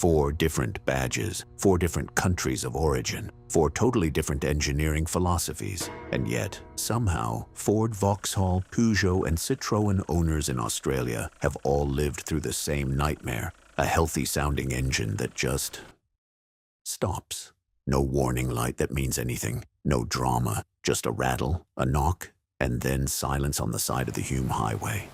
4 different badges, 4 different countries of origin, 4 totally different engineering philosophies. And yet, somehow, Ford, Vauxhall, Peugeot, and Citroën owners in Australia have all lived through the same nightmare. A healthy-sounding engine that just stops. No warning light that means anything. No drama. Just a rattle, a knock, and then silence on the side of the Hume Highway.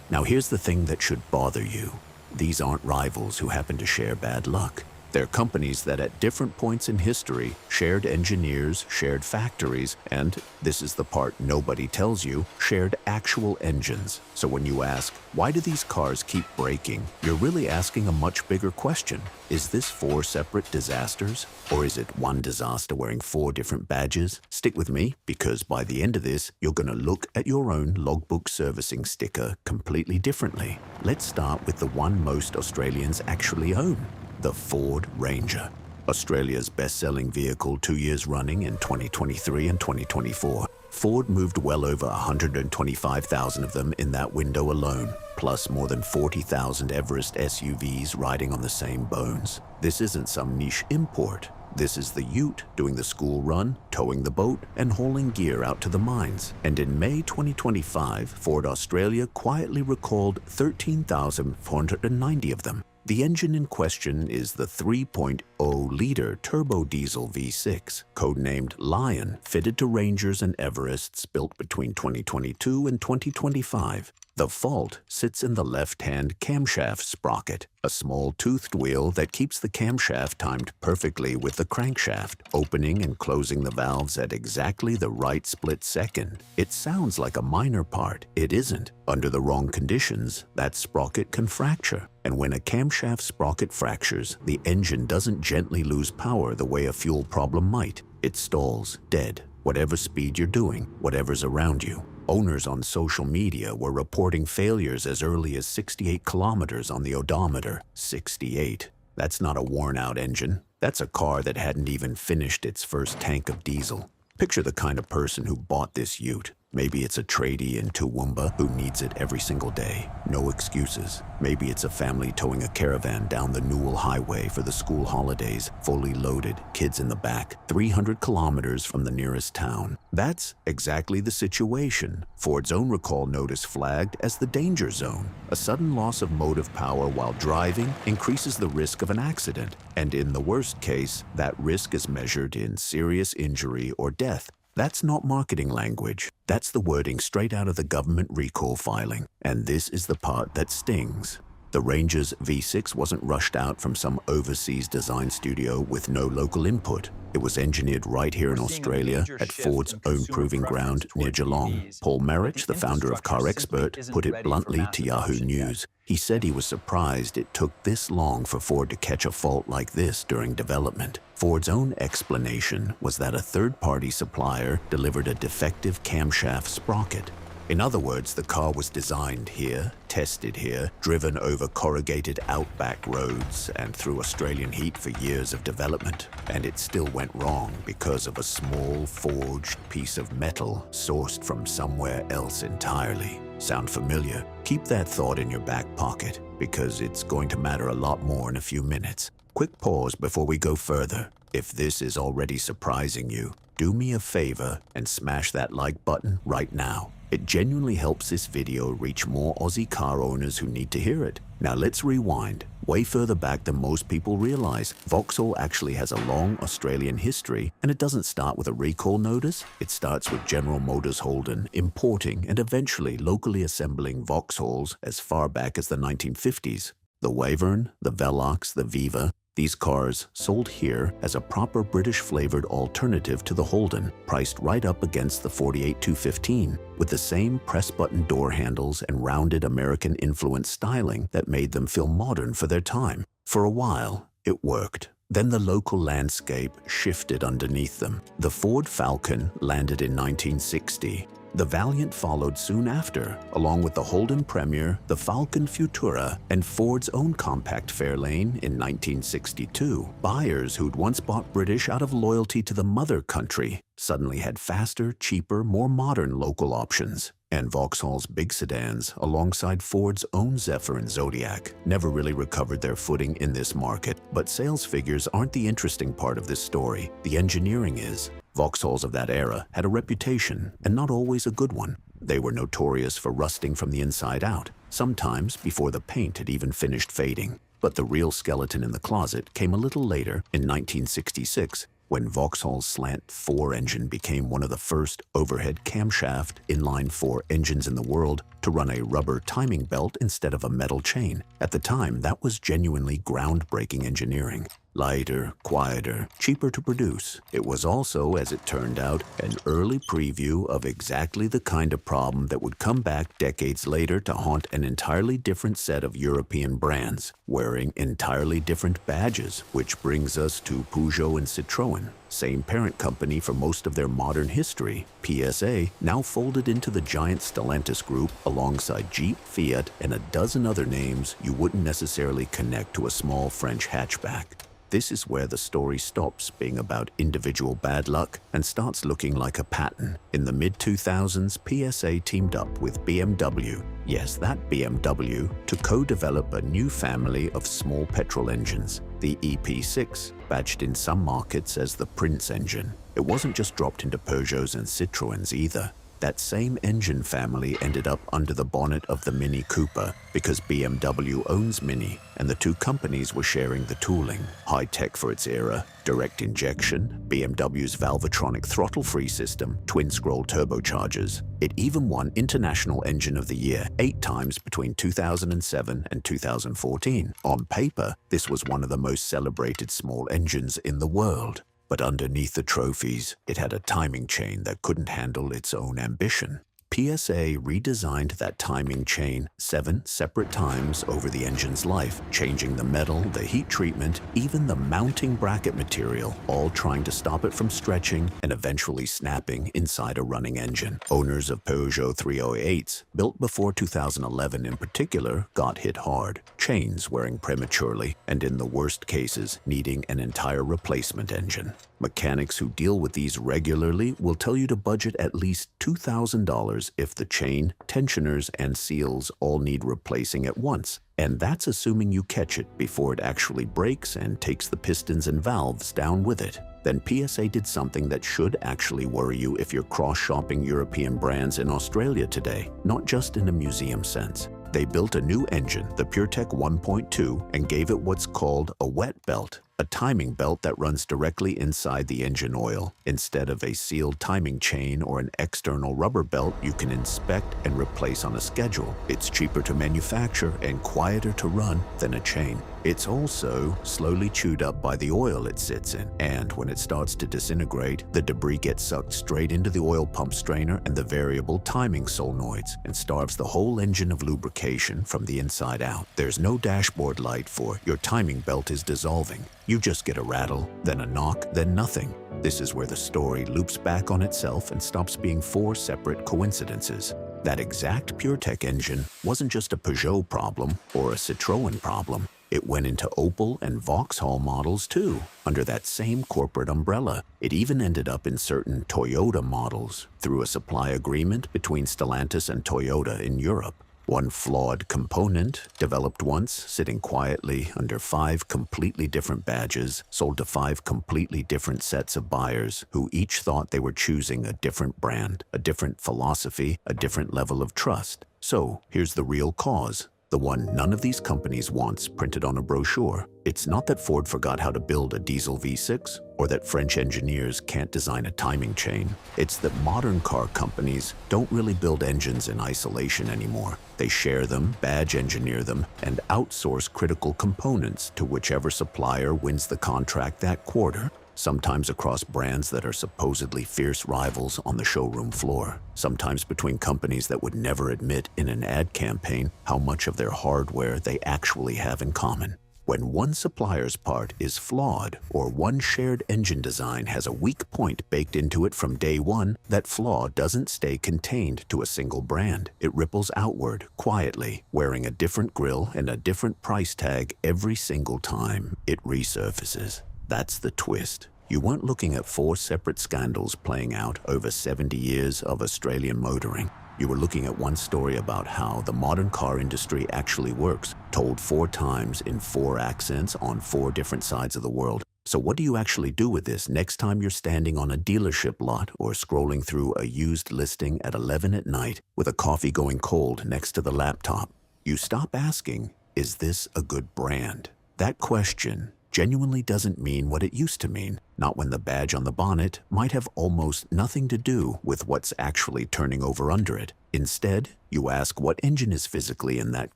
Now here's the thing that should bother you. These aren't rivals who happen to share bad luck. They're companies that at different points in history shared engineers, shared factories, and, this is the part nobody tells you, shared actual engines. So when you ask, why do these cars keep breaking, you're really asking a much bigger question. Is this 4 separate disasters? Or is it one disaster wearing 4 different badges? Stick with me, because by the end of this, you're going to look at your own logbook servicing sticker completely differently. Let's start with the one most Australians actually own. The Ford Ranger, Australia's best-selling vehicle 2 years running in 2023 and 2024. Ford moved well over 125,000 of them in that window alone, plus more than 40,000 Everest SUVs riding on the same bones. This isn't some niche import. This is the ute doing the school run, towing the boat, and hauling gear out to the mines. And in May 2025, Ford Australia quietly recalled 13,490 of them. The engine in question is the 3.0-liter turbo diesel V6, codenamed Lion, fitted to Rangers and Everests built between 2022 and 2025. The fault sits in the left-hand camshaft sprocket, a small toothed wheel that keeps the camshaft timed perfectly with the crankshaft, opening and closing the valves at exactly the right split second. It sounds like a minor part. It isn't. Under the wrong conditions, that sprocket can fracture. And when a camshaft sprocket fractures, the engine doesn't gently lose power the way a fuel problem might. It stalls, dead. Whatever speed you're doing, whatever's around you. Owners on social media were reporting failures as early as 68 kilometers on the odometer. 68. That's not a worn-out engine. That's a car that hadn't even finished its first tank of diesel. Picture the kind of person who bought this ute. Maybe it's a tradie in Toowoomba who needs it every single day. No excuses. Maybe it's a family towing a caravan down the Newell Highway for the school holidays, fully loaded, kids in the back, 300 kilometers from the nearest town. That's exactly the situation. Ford's own recall notice flagged as the danger zone. A sudden loss of motive power while driving increases the risk of an accident. And in the worst case, that risk is measured in serious injury or death. That's not marketing language. That's the wording straight out of the government recall filing. And this is the part that stings. The Ranger's V6 wasn't rushed out from some overseas design studio with no local input. It was engineered right here in Australia at Ford's own proving ground near Geelong. Paul Merrich, the founder of Car Expert, put it bluntly to Yahoo News. He said he was surprised it took this long for Ford to catch a fault like this during development. Ford's own explanation was that a third-party supplier delivered a defective camshaft sprocket. In other words, the car was designed here, tested here, driven over corrugated outback roads and through Australian heat for years of development. And it still went wrong because of a small forged piece of metal sourced from somewhere else entirely. Sound familiar? Keep that thought in your back pocket, because it's going to matter a lot more in a few minutes. Quick pause before we go further. If this is already surprising you, do me a favor and smash that like button right now. It genuinely helps this video reach more Aussie car owners who need to hear it. Now let's rewind. Way further back than most people realize, Vauxhall actually has a long Australian history, and it doesn't start with a recall notice. It starts with General Motors-Holden importing and eventually locally assembling Vauxhalls as far back as the 1950s. The Wyvern, the Velox, the Viva, these cars sold here as a proper British-flavored alternative to the Holden, priced right up against the 48-215, with the same press-button door handles and rounded American-influenced styling that made them feel modern for their time. For a while, it worked. Then the local landscape shifted underneath them. The Ford Falcon landed in 1960. The Valiant followed soon after, along with the Holden Premier, the Falcon Futura, and Ford's own compact Fairlane in 1962. Buyers who'd once bought British out of loyalty to the mother country suddenly had faster, cheaper, more modern local options. And Vauxhall's big sedans, alongside Ford's own Zephyr and Zodiac, never really recovered their footing in this market. But sales figures aren't the interesting part of this story. The engineering is. Vauxhalls of that era had a reputation, and not always a good one. They were notorious for rusting from the inside out, sometimes before the paint had even finished fading. But the real skeleton in the closet came a little later, in 1966, when Vauxhall's slant 4 engine became one of the first overhead camshaft inline-4 engines in the world to run a rubber timing belt instead of a metal chain. At the time, that was genuinely groundbreaking engineering. Lighter, quieter, cheaper to produce. It was also, as it turned out, an early preview of exactly the kind of problem that would come back decades later to haunt an entirely different set of European brands, wearing entirely different badges, which brings us to Peugeot and Citroën. Same parent company for most of their modern history, PSA, now folded into the giant Stellantis group alongside Jeep, Fiat, and a dozen other names you wouldn't necessarily connect to a small French hatchback. This is where the story stops being about individual bad luck and starts looking like a pattern. In the mid-2000s, PSA teamed up with BMW, yes, that BMW, to co-develop a new family of small petrol engines, the EP6, badged in some markets as the Prince engine. It wasn't just dropped into Peugeots and Citroëns either. That same engine family ended up under the bonnet of the Mini Cooper because BMW owns Mini, and the two companies were sharing the tooling. High-tech for its era, direct injection, BMW's Valvetronic throttle-free system, twin-scroll turbochargers. It even won International Engine of the Year 8 times between 2007 and 2014. On paper, this was one of the most celebrated small engines in the world. But underneath the trophies, it had a timing chain that couldn't handle its own ambition. PSA redesigned that timing chain 7 separate times over the engine's life, changing the metal, the heat treatment, even the mounting bracket material, all trying to stop it from stretching and eventually snapping inside a running engine. Owners of Peugeot 308s, built before 2011 in particular, got hit hard. Chains wearing prematurely, and in the worst cases, needing an entire replacement engine. Mechanics who deal with these regularly will tell you to budget at least $2,000 if the chain, tensioners, and seals all need replacing at once. And that's assuming you catch it before it actually breaks and takes the pistons and valves down with it. Then PSA did something that should actually worry you if you're cross-shopping European brands in Australia today, not just in a museum sense. They built a new engine, the PureTech 1.2, and gave it what's called a wet belt, a timing belt that runs directly inside the engine oil. Instead of a sealed timing chain or an external rubber belt you can inspect and replace on a schedule. It's cheaper to manufacture and quieter to run than a chain. It's also slowly chewed up by the oil it sits in, and when it starts to disintegrate, the debris gets sucked straight into the oil pump strainer and the variable timing solenoids and starves the whole engine of lubrication from the inside out. There's no dashboard light for your timing belt is dissolving. You just get a rattle, then a knock, then nothing. This is where the story loops back on itself and stops being 4 separate coincidences. That exact PureTech engine wasn't just a Peugeot problem or a Citroën problem. It went into Opel and Vauxhall models too, under that same corporate umbrella. It even ended up in certain Toyota models through a supply agreement between Stellantis and Toyota in Europe. One flawed component, developed once, sitting quietly under 5 completely different badges, sold to 5 completely different sets of buyers who each thought they were choosing a different brand, a different philosophy, a different level of trust. So here's the real cause. The one none of these companies wants printed on a brochure. It's not that Ford forgot how to build a diesel V6 or that French engineers can't design a timing chain. It's that modern car companies don't really build engines in isolation anymore. They share them, badge engineer them, and outsource critical components to whichever supplier wins the contract that quarter. Sometimes across brands that are supposedly fierce rivals on the showroom floor. Sometimes between companies that would never admit in an ad campaign how much of their hardware they actually have in common. When one supplier's part is flawed or one shared engine design has a weak point baked into it from day one, that flaw doesn't stay contained to a single brand. It ripples outward, quietly, wearing a different grille and a different price tag every single time it resurfaces. That's the twist. You weren't looking at 4 separate scandals playing out over 70 years of Australian motoring. You were looking at one story about how the modern car industry actually works, told 4 times in 4 accents on 4 different sides of the world. So what do you actually do with this next time you're standing on a dealership lot or scrolling through a used listing at 11 at night with a coffee going cold next to the laptop? You stop asking, is this a good brand? That question genuinely doesn't mean what it used to mean, not when the badge on the bonnet might have almost nothing to do with what's actually turning over under it. Instead, you ask what engine is physically in that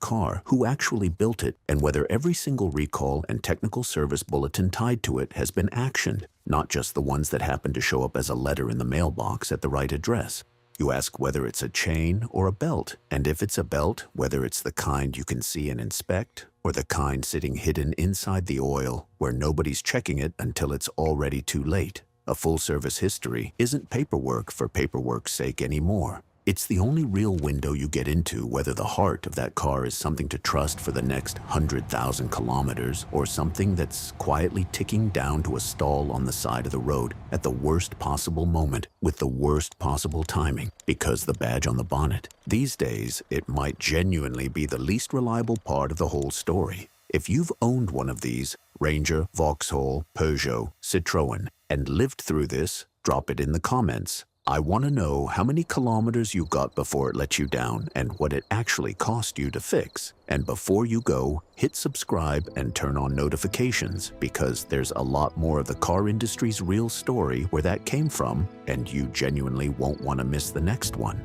car, who actually built it, and whether every single recall and technical service bulletin tied to it has been actioned, not just the ones that happen to show up as a letter in the mailbox at the right address. You ask whether it's a chain or a belt, and if it's a belt, whether it's the kind you can see and inspect, or the kind sitting hidden inside the oil where nobody's checking it until it's already too late. A full-service history isn't paperwork for paperwork's sake anymore. It's the only real window you get into whether the heart of that car is something to trust for the next 100,000 kilometers or something that's quietly ticking down to a stall on the side of the road at the worst possible moment with the worst possible timing because the badge on the bonnet. These days, it might genuinely be the least reliable part of the whole story. If you've owned one of these, Ranger, Vauxhall, Peugeot, Citroën, and lived through this, drop it in the comments. I want to know how many kilometers you got before it let you down and what it actually cost you to fix. And before you go, hit subscribe and turn on notifications because there's a lot more of the car industry's real story where that came from, and you genuinely won't want to miss the next one.